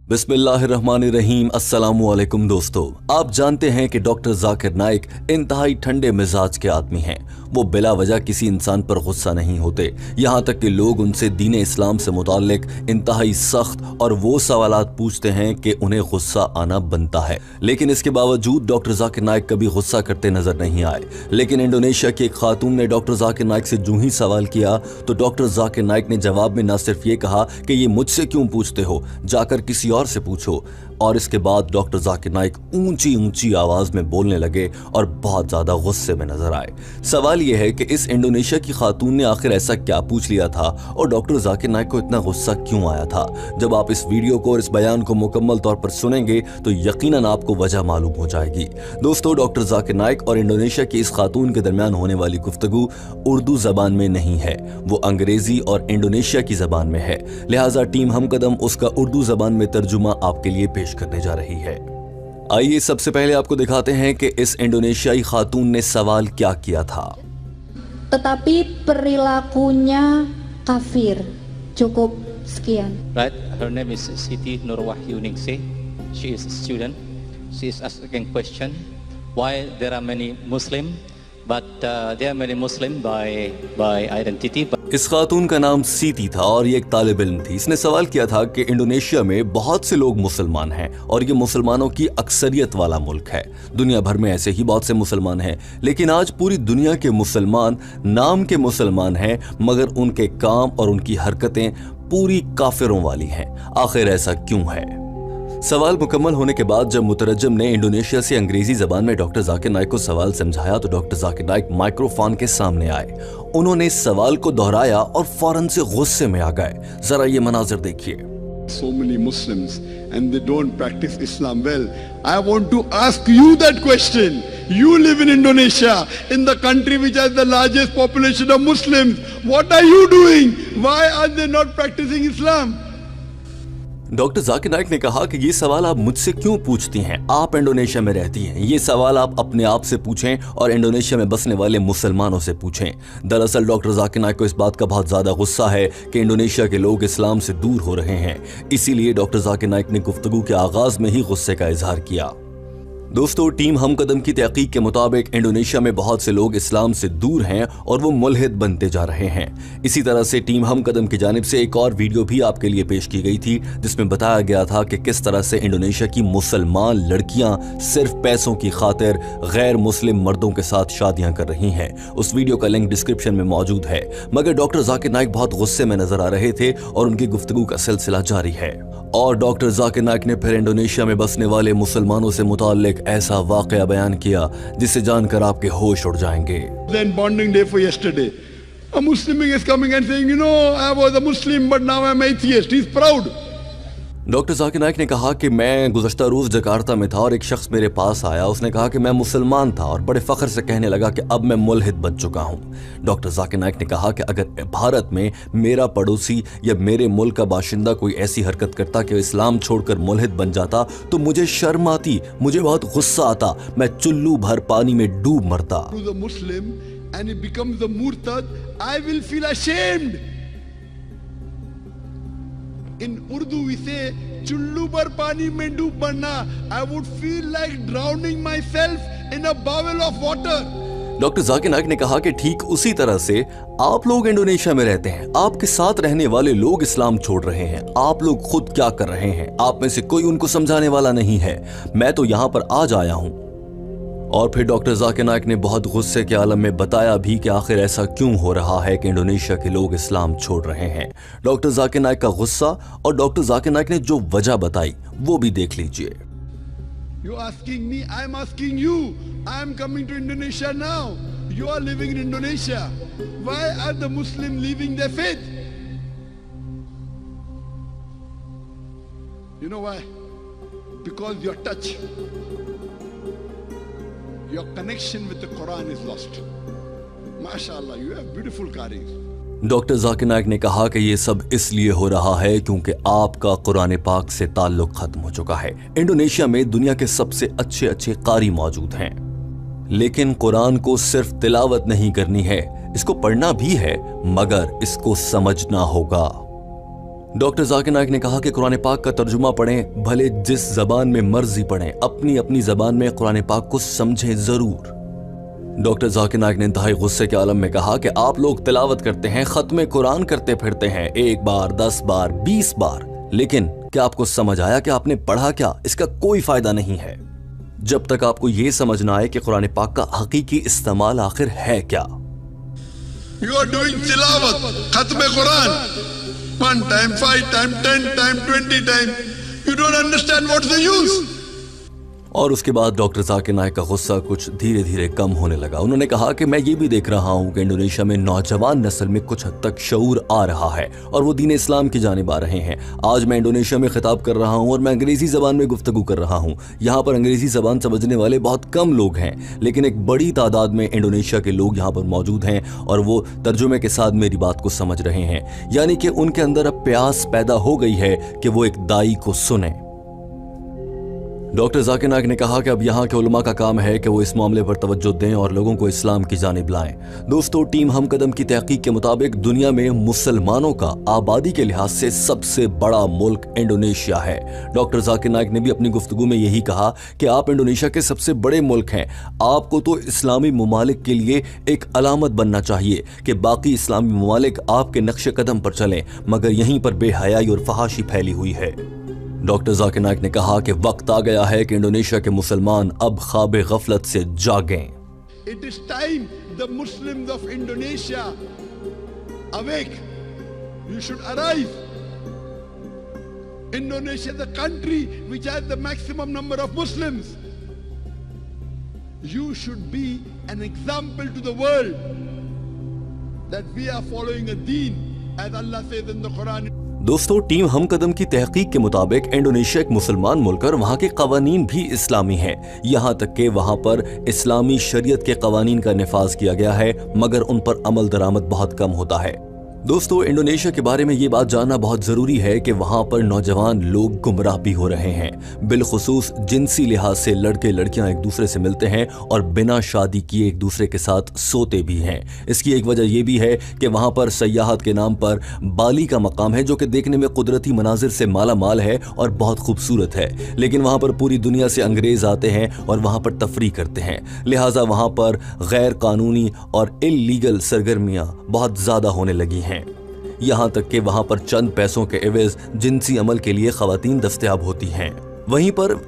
बिस्मिल्लाहिर्रहमानिर्रहीम। अस्सलामुअलैकुम दोस्तों, आप जानते हैं कि डॉक्टर जाकिर नाइक इंतहाई ठंडे मिजाज के आदमी हैं। वो बिला वजह किसी इंसान पर गुस्सा नहीं होते, यहाँ तक कि लोग उनसे दीन इस्लाम से मुताल्लिक इंतहाई सख्त और वो सवालात पूछते हैं कि उन्हें गुस्सा आना बनता है। लेकिन इसके बावजूद डॉक्टर जाकिर नाइक कभी गुस्सा करते नजर नहीं आए। लेकिन इंडोनेशिया की एक खातून ने डॉक्टर जाकिर नाइक से जो ही सवाल किया तो डॉक्टर जाकिर नाइक ने जवाब में न सिर्फ ये कहा कि ये मुझसे क्यों पूछते हो, जाकर किसी और से पूछो। और इसके बाद डॉक्टर जाकिर नाइक ऊंची ऊंची आवाज में बोलने लगे और बहुत ज्यादा गुस्से में नजर आए। सवाल यह है कि इस इंडोनेशिया की खातून ने आखिर ऐसा क्या पूछ लिया था और डॉक्टर जाकिर नाइक को इतना गुस्सा क्यों आया था। जब आप इस वीडियो को और इस बयान को मुकम्मल तौर पर सुनेंगे तो यकीनन आपको वजह मालूम हो जाएगी। दोस्तों, डॉक्टर जाकिर नाइक और इंडोनेशिया की इस खातून के दरमियान होने वाली गुफ्तगू उर्दू जबान में नहीं है, वो अंग्रेजी और इंडोनेशिया की जबान में है। लिहाजा टीम हमकदम उसका उर्दू जबान में तर्जुमा आपके लिए पेश करने जा रही है। आइए सबसे पहले आपको दिखाते हैं कि इस इंडोनेशियाई खातून ने सवाल क्या किया था। Tetapi perilakunya kafir. Cukup sekian. Right, her name is Siti Nurwahyu Ningsih. She is a student. She is asking question why there are many Muslim, but there are many Muslim by identity. इस खातून का नाम सीती था और ये एक तालिब इल्म थी। इसने सवाल किया था कि इंडोनेशिया में बहुत से लोग मुसलमान हैं और ये मुसलमानों की अक्सरियत वाला मुल्क है। दुनिया भर में ऐसे ही बहुत से मुसलमान हैं, लेकिन आज पूरी दुनिया के मुसलमान नाम के मुसलमान हैं, मगर उनके काम और उनकी हरकतें पूरी काफिरों वाली हैं। आखिर ऐसा क्यों है? सवाल मुकम्मल होने के बाद जब मुतरज्जिम ने इंडोनेशिया से अंग्रेजी जबान में डॉक्टर जाकिर नाइक को सवाल समझाया तो डॉक्टर जाकिर नाइक माइक्रोफोन के सामने आए। उन्होंने सवाल को दोहराया और फौरन से गुस्से में आ गए। जरा ये मनाजिर देखिए। So many Muslims and they don't practice Islam well. I want to ask you that question. You live in Indonesia, in the country which has the largest population of Muslims. What are you doing? Why are they not practicing Islam? Doctor Zakir Naik ने कहा कि ये सवाल आप मुझसे क्यों पूछती हैं? आप इंडोनेशिया में रहती हैं। ये सवाल आप अपने आप से पूछें और इंडोनेशिया में बसने वाले मुसलमानों से पूछें। दरअसल डॉक्टर जाकिर नाइक को इस बात का बहुत ज्यादा गुस्सा है कि इंडोनेशिया के लोग इस्लाम से दूर हो रहे हैं। इसीलिए डॉक्टर जाकिर नाइक ने गुफ्तगू के आगाज में ही गुस्से का इजहार किया। दोस्तों, टीम हमकदम की तहकीक के मुताबिक इंडोनेशिया में बहुत से लोग इस्लाम से दूर हैं और वो मुल्हिद बनते जा रहे हैं। इसी तरह से टीम हमकदम की जानिब से एक और वीडियो भी आपके लिए पेश की गई थी जिसमें बताया गया था कि किस तरह से इंडोनेशिया की मुसलमान लड़कियां सिर्फ पैसों की खातिर गैर मुस्लिम मर्दों के साथ शादियां कर रही हैं। उस वीडियो का लिंक डिस्क्रिप्शन में मौजूद है। मगर डॉक्टर जाकिर नाइक बहुत गुस्से में नजर आ रहे थे और उनकी गुफ्तगू का सिलसिला जारी है। और डॉक्टर जाकिर नाइक ने फिर इंडोनेशिया में बसने वाले मुसलमानों से मुताल्लिक ऐसा वाकया बयान किया जिसे जानकर आपके होश उड़ जाएंगे। Then bonding day for yesterday. A Muslim is coming and saying, you know, I was a Muslim but now I'm atheist. He's proud. Doctor Zakir Naik ने कहा कि मैं गुज़श्ता रोज जकार्ता में था और एक शख्स मेरे पास आया। उसने कहा कि मैं मुसलमान था और बड़े फख्र से कहने लगा कि अब मैं मुल्हिद बन चुका हूँ। डॉक्टर जाकिर नाइक ने कहा कि अगर भारत में मेरा पड़ोसी या मेरे मुल्क का बाशिंदा कोई ऐसी हरकत करता कि इस्लाम छोड़कर मुल्हिद बन जाता तो मुझे शर्म आती, मुझे बहुत गुस्सा आता, मैं चुल्लू भर पानी में डूब मरता। In Urdu we say चुल्लू पर पानी में डूब मरना। I would feel like drowning myself in a bowl of water. Doctor Zakir Naik ने कहा कि ठीक उसी तरह से आप लोग इंडोनेशिया में रहते हैं, आपके साथ रहने वाले लोग इस्लाम छोड़ रहे हैं, आप लोग खुद क्या कर रहे हैं? आप में से कोई उनको समझाने वाला नहीं है। मैं तो यहाँ पर आज आया हूँ। और फिर डॉक्टर जाकिर नाइक ने बहुत गुस्से के आलम में बताया भी कि आखिर ऐसा क्यों हो रहा है कि इंडोनेशिया के लोग इस्लाम छोड़ रहे हैं। डॉक्टर जाकिर नाइक का गुस्सा और डॉक्टर जाकिर नाइक ने जो वजह बताई वो भी देख लीजिए। You asking me, I'm asking you. I'm coming to Indonesia now. You are living in Indonesia. Why are the Muslims leaving their faith? You know why? Because your touch, your connection with the Quran is lost. MashaAllah, you have beautiful qaris. Doctor Zakir Naik ने कहा कि ये सब इसलिए हो रहा है क्योंकि आपका कुरान पाक से ताल्लुक खत्म हो चुका है। इंडोनेशिया में दुनिया के सबसे अच्छे अच्छे कारी मौजूद हैं, लेकिन कुरान को सिर्फ तिलावत नहीं करनी है, इसको पढ़ना भी है, मगर इसको समझना होगा। डॉक्टर जाकिर नाइक ने कहा कि कुरान पाक का तर्जुमा पढ़ें, भले जिस जबान में मर्जी पढ़ें, अपनी अपनी जबान में कुरान पाक को समझें जरूर। डॉक्टर जाकिर नाइक ने इंतहाई गुस्से के आलम में कहा कि आप लोग तिलावत करते हैं, खत्म कुरान करते फिरते हैं 1 बार, 10 बार, 20 बार, लेकिन क्या आपको समझ आया कि आपने पढ़ा क्या? इसका कोई फायदा नहीं है जब तक आपको यह समझ ना आए कि कुरान पाक का हकीकी इस्तेमाल आखिर है क्या। You are doing tilawat, khatme Quran, 1 time, 5 time, 10 time, 20 time. You don't understand what's the use. और उसके बाद डॉक्टर जाकिर नाइक का गुस्सा कुछ धीरे धीरे कम होने लगा। उन्होंने कहा कि मैं ये भी देख रहा हूँ कि इंडोनेशिया में नौजवान नस्ल में कुछ हद तक शऊर आ रहा है और वो दीन इस्लाम की जानिब आ रहे हैं। आज मैं इंडोनेशिया में खिताब कर रहा हूँ और मैं अंग्रेजी ज़बान में गुफ्तगू कर रहा हूँ। यहाँ पर अंग्रेजी ज़बान समझने वाले बहुत कम लोग हैं, लेकिन एक बड़ी तादाद में इंडोनेशिया के लोग यहाँ पर मौजूद हैं और वो तर्जुमे के साथ मेरी बात को समझ रहे हैं। यानी कि उनके अंदर अब प्यास पैदा हो गई है कि वो एक दाई को सुने। डॉक्टर जाकिर नाइक ने कहा कि अब यहाँ के उलमा का काम है कि वो इस मामले पर तवज्जो दें और लोगों को इस्लाम की जानिब लाएं। दोस्तों, टीम हम कदम की तहकीक के मुताबिक दुनिया में मुसलमानों का आबादी के लिहाज से सबसे बड़ा मुल्क इंडोनेशिया है। डॉक्टर जाकिर नाइक ने भी अपनी गुफ्तगू में यही कहा कि आप इंडोनेशिया के सबसे बड़े मुल्क हैं, आपको तो इस्लामी ममालिक के लिए एक अलामत बनना चाहिए कि बाकी इस्लामी ममालिक आपके नक्शे कदम पर चलें, मगर यहीं पर बेहयाई और फहाशी फैली हुई है। डॉक्टर जाकिर नाइक ने कहा कि वक्त आ गया है कि इंडोनेशिया के मुसलमान अब ख्वाबे गफलत से जागें। It is time the Muslims of Indonesia awake. You should arise. Indonesia, the country which has the maximum number of Muslims. You should be an example to the world that we are following a deen as Allah says in the Quran. दोस्तों, team हम कदम की तहकीक के मुताबिक Indonesia एक मुसलमान मुल्क और वहाँ के कवानीन भी इस्लामी हैं। यहाँ तक कि वहाँ पर इस्लामी शरीयत के कवानीन का निफाज किया गया है, मगर उन पर अमल दरामद बहुत कम होता है। दोस्तों, इंडोनेशिया के बारे में ये बात जानना बहुत ज़रूरी है कि वहाँ पर नौजवान लोग गुमराह भी हो रहे हैं। बिलखुसूस जिनसी लिहाज से लड़के लड़कियाँ एक दूसरे से मिलते हैं और बिना शादी किए एक दूसरे के साथ सोते भी हैं। इसकी एक वजह यह भी है कि वहाँ पर सयाहत के नाम पर बाली का मकाम है, जो कि देखने में कुदरती मनाजिर से माला माल है और बहुत खूबसूरत है, लेकिन वहाँ पर पूरी दुनिया से अंग्रेज़ आते हैं और वहाँ पर तफरी करते हैं। लिहाजा वहाँ पर गैर कानूनी और इल्लीगल सरगर्मियाँ बहुत ज़्यादा होने लगी हैं। यहाँ तक कि वहाँ पर चंद पैसों के एवज जिनसी अमल के लिए खवातीन दस्तयाब होती हैं। वहीं पर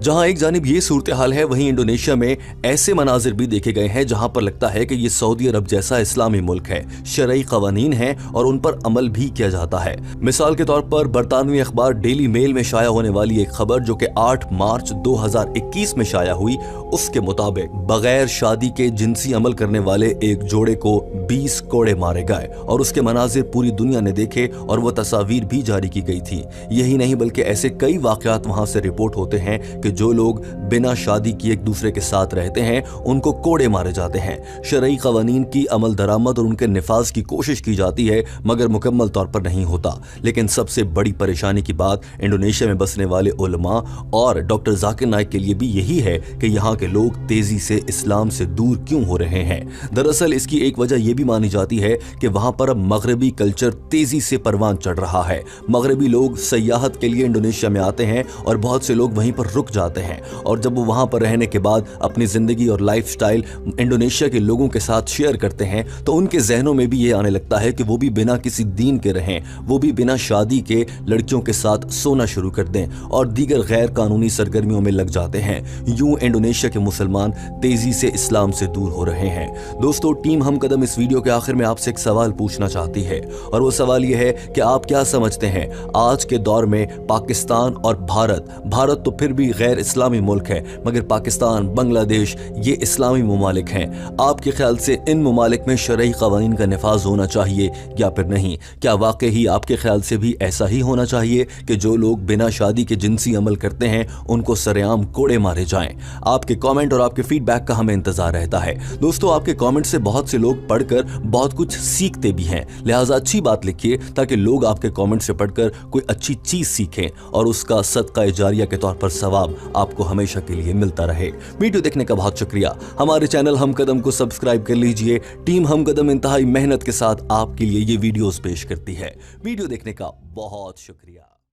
जहां एक जानिब ये सूरत हाल है, वहीं इंडोनेशिया में ऐसे मनाजिर भी देखे गए हैं जहां पर लगता है कि ये सऊदी अरब जैसा इस्लामी मुल्क है। शरई कवानीन हैं और उन पर अमल भी किया जाता है। मिसाल के तौर पर बरतानवी अखबार डेली मेल में शाया होने वाली एक खबर जो कि 8 मार्च 2021 में शाया हुई, उसके मुताबिक बगैर शादी के जिनसी अमल करने वाले एक जोड़े को 20 कोड़े मारे गए और उसके मनाजिर पूरी दुनिया ने देखे और वह तस्वीर भी जारी की गई थी। यही नहीं बल्कि ऐसे कई वाकयात वहां से रिपोर्ट होते हैं कि जो लोग बिना शादी किए एक दूसरे के साथ रहते हैं उनको कोड़े मारे जाते हैं। शरई कवानीन की अमल दरामद और उनके निफाज की कोशिश की जाती है, मगर मुकम्मल तौर पर नहीं होता। लेकिन सबसे बड़ी परेशानी की बात इंडोनेशिया में बसने वाले उलमा और डॉक्टर जाकिर नाइक के लिए भी यही है कि यहाँ के लोग तेजी से इस्लाम से दूर क्यों हो रहे हैं। दरअसल इसकी एक वजह यह भी मानी जाती है कि वहां पर अब मगरबी कल्चर तेजी से परवान चढ़ रहा है। मगरबी लोग सयाहत के लिए इंडोनेशिया में आते हैं और बहुत से लोग वहीं पर रुक जाते हैं, और जब वो वहां पर रहने के बाद अपनी जिंदगी और लाइफस्टाइल इंडोनेशिया के लोगों के साथ शेयर करते हैं तो उनके जहनों में भी ये आने लगता है कि वो भी बिना किसी दीन के रहें, वो भी बिना शादी के लड़कियों के साथ सोना शुरू कर दें और दीगर गैर कानूनी सरगर्मियों में लग जाते हैं। यूं इंडोनेशिया के मुसलमान तेजी से इस्लाम से दूर हो रहे हैं। दोस्तों, टीम हम कदम इस वीडियो के आखिर में आपसे एक सवाल पूछना चाहती है, और वो सवाल ये है कि आप क्या समझते हैं आज के दौर में पाकिस्तान और भारत तो फिर भी गैर इस्लामी मुल्क है, मगर पाकिस्तान, बांग्लादेश ये इस्लामी ममालिक हैं। आपके ख्याल से इन ममालिक में शरई कवानीन का निफाज होना चाहिए या फिर नहीं? क्या वाकई ही आपके ख्याल से भी ऐसा ही होना चाहिए कि जो लोग बिना शादी के जिनसी अमल करते हैं उनको सरेआम कोड़े मारे जाएं? आपके कमेंट और आपके फीडबैक का हमें इंतजार रहता है। दोस्तों, आपके कमेंट से बहुत से लोग पढ़कर बहुत कुछ सीखते भी हैं, लिहाजा अच्छी बात लिखिए ताकि लोग आपके कमेंट से पढ़कर कोई अच्छी चीज सीखें और उसका सदका जारिया के तौर पर सवाब आपको हमेशा के लिए मिलता रहे। वीडियो देखने का बहुत शुक्रिया। हमारे चैनल हम कदम को सब्सक्राइब कर लीजिए। टीम हम कदम इंतहाई मेहनत के साथ आपके लिए ये वीडियोस पेश करती है। वीडियो देखने का बहुत शुक्रिया।